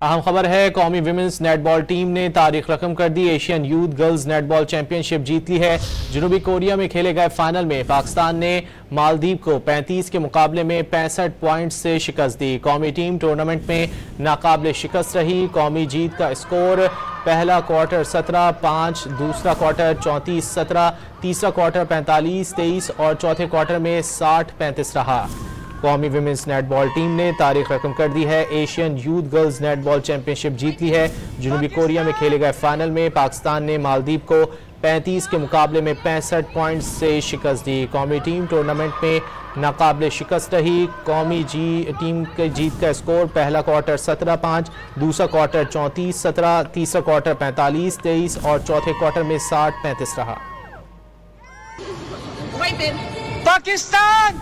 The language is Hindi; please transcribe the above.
अहम खबर है, कौमी विमेंस नेटबॉल टीम ने तारीख रकम कर दी। Asian youth girls netball championship जीत ली है। जनूबी कोरिया में खेले गए फाइनल में पाकिस्तान ने मालदीव को 35 के मुकाबले में 65 पॉइंट से शिकस्त दी। कौमी टीम टूर्नामेंट में नाकाबिले शिकस्त रही। कौमी जीत का स्कोर पहला क्वार्टर 17-5, दूसरा क्वार्टर 34-17, तीसरा क्वार्टर 45-23 और चौथे क्वार्टर में 60-35 रहा। कौमी विमेंस नेटबॉल टीम ने तारीख रकम कर दी है। Asian youth girls netball championship जीत ली है। जनूबी कोरिया में खेले गए फाइनल में पाकिस्तान ने मालदीव को 35 के मुकाबले में 65 पॉइंट से शिकस्त दी। कौमी टीम टूर्नामेंट में नाकाबिले शिकस्त रही। कौमी टीम के जीत का स्कोर पहला क्वार्टर 17-5, दूसरा क्वार्टर 34-17, तीसरा क्वार्टर 45-23 और चौथे क्वार्टर में 60-35 रहा। पाकिस्तान